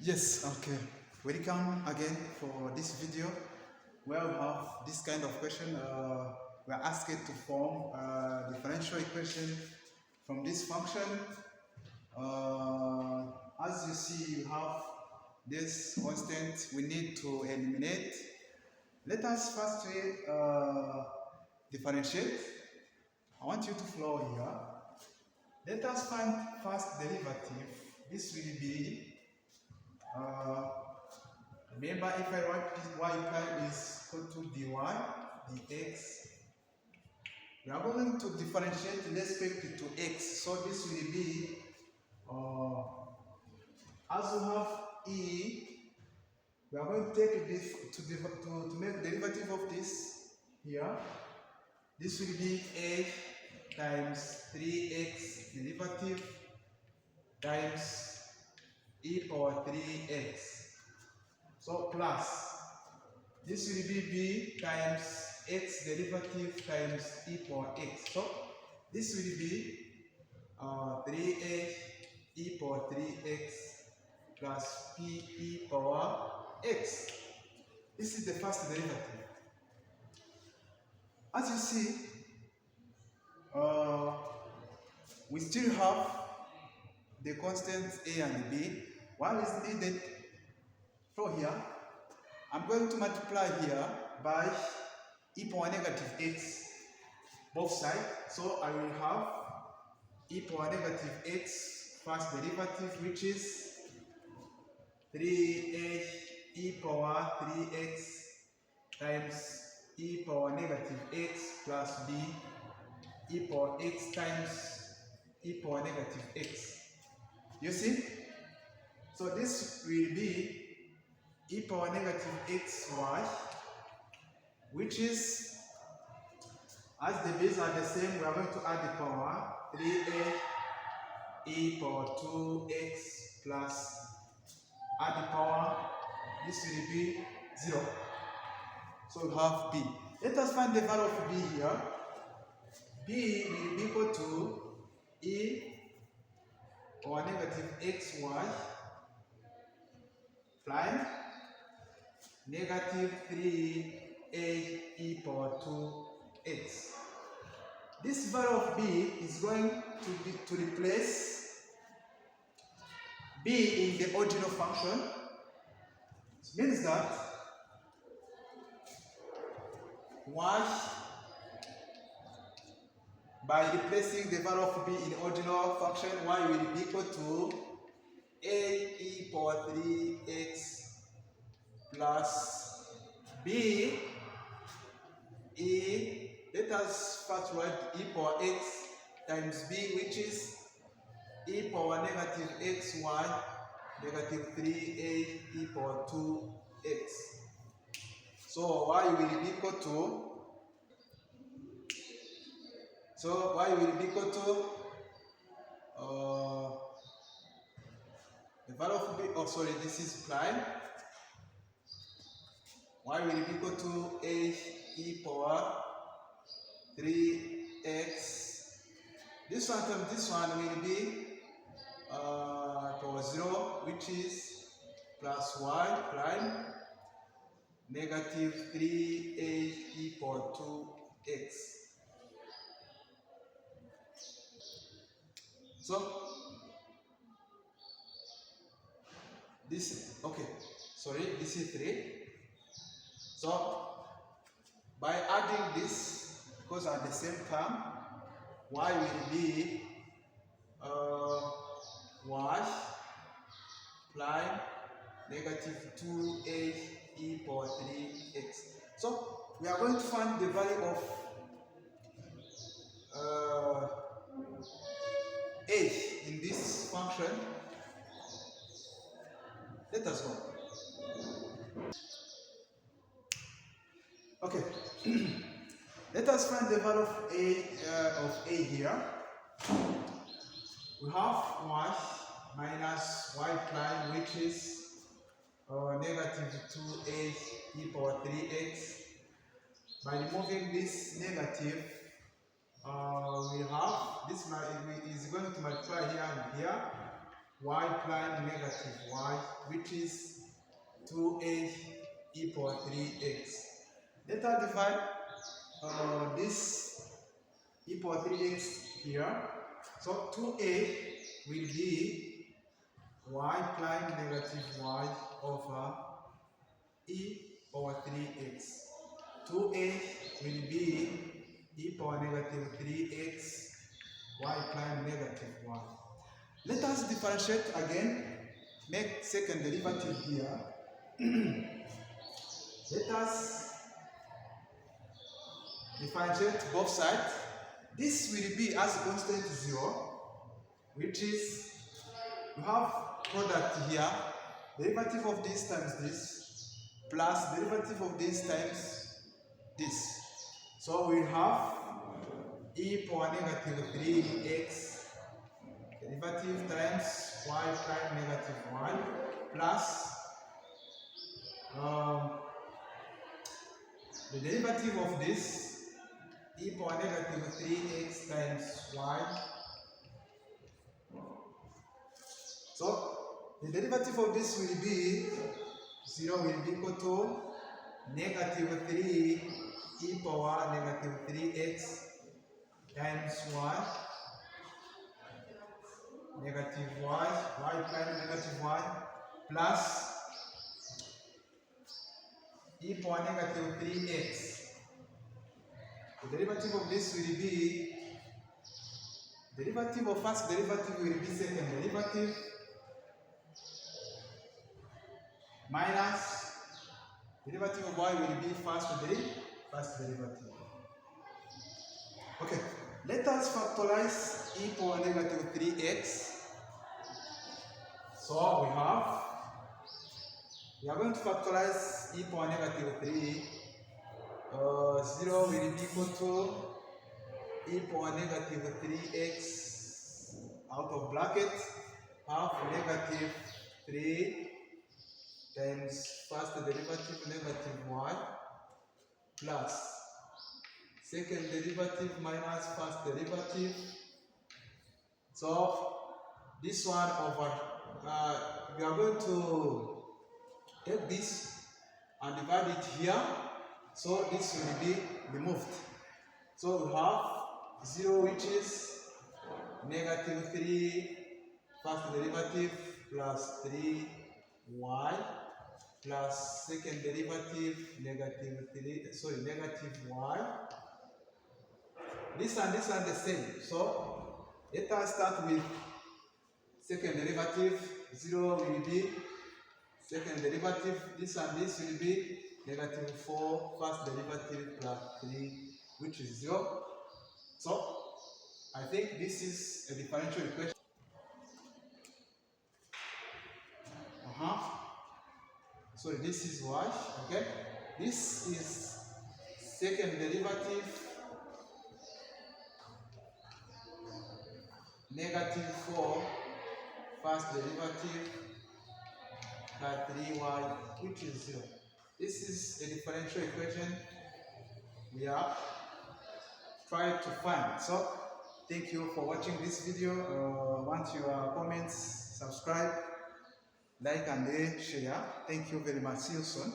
Yes, okay. Welcome again for this video where we have this kind of question. We are asked to form a differential equation from this function. As you see, you have this constant we need to eliminate. Let us firstly differentiate. I want you to follow here. Let us find first derivative. This will be remember, if I write this y prime is equal to dy dx, we are going to differentiate with respect to x. So this will be as we have e, we are going to take this to make derivative of this here. This will be a times 3x derivative times e power 3x. So plus, this will be b times x derivative times e power x. So this will be 3a e power 3x plus p e power x. This is the first derivative. As you see, we still have the constants a and b. What is needed from here? I'm going to multiply here by e power negative x both sides. So I will have e power negative x first derivative, which is 3a e power 3x times e power negative x plus b e power x times e power negative x. You see? So this will be e power negative xy, which is, as the bases are the same, we are going to add the power 3a e power 2x plus add the power, this will be 0. So we have b. Let us find the value of b here. B will be equal to e power negative xy prime negative 3a e power 2x. This value of b is going to replace b in the original function. It means that y, by replacing the value of b in the original function, y will be equal to a e power 3x plus b e, let us first write e power x times b, which is e power negative xy negative 3a e power 2x. So y will be equal to, the value of b, oh sorry, this is prime. Y will be equal to a e power 3x. This one times this one will be power 0, which is plus y prime negative 3a e power 2x. So this, okay, sorry, this is 3. So by adding this, because at the same term, y will be y prime negative 2a e power 3x. So we are going to find the value of a in this function. Let us go. Okay. Let us find the value of a here. We have y minus y prime, which is negative 2a e power 3x. By removing this negative, we have this is going to multiply here and here. y prime negative y, which is 2a e power 3x. Let us divide this e power 3x here. So 2a will be y prime negative y over e power 3x. 2a will be e power negative 3x y prime negative 1. Let us differentiate again, make second derivative here. Let us differentiate both sides. This will be as constant 0, which is, we have product here, derivative of this times this, plus derivative of this times this. So we have e power negative 3x derivative times y prime negative 1 plus the derivative of this e power negative 3x times y. So the derivative of this will be 0 will be equal to negative 3 e power negative 3x times y negative y prime negative y plus e power negative 3x. The derivative of this will be, derivative of first derivative will be second derivative minus derivative of y will be first derivative. Okay, let us factorize e power negative 3x. So we are going to factorize e power negative 3. 0 will be equal to e power negative 3x out of bracket half negative 3 times first derivative negative y plus second derivative minus first derivative. So this one over, we are going to take this and divide it here. So this will be removed. So we have 0, which is negative 3 first derivative plus 3y plus second derivative negative y. This and this are the same. So let us start with second derivative. 0 will be second derivative. This and this will be negative 4 first derivative plus 3, which is 0. So I think this is a differential equation. So this is y, okay? This is second derivative negative 4 first derivative plus 3y, which is 0. This is a differential equation we are trying to find. So thank you for watching this video. Want your comments, subscribe, like and share. Thank you very much. See you soon.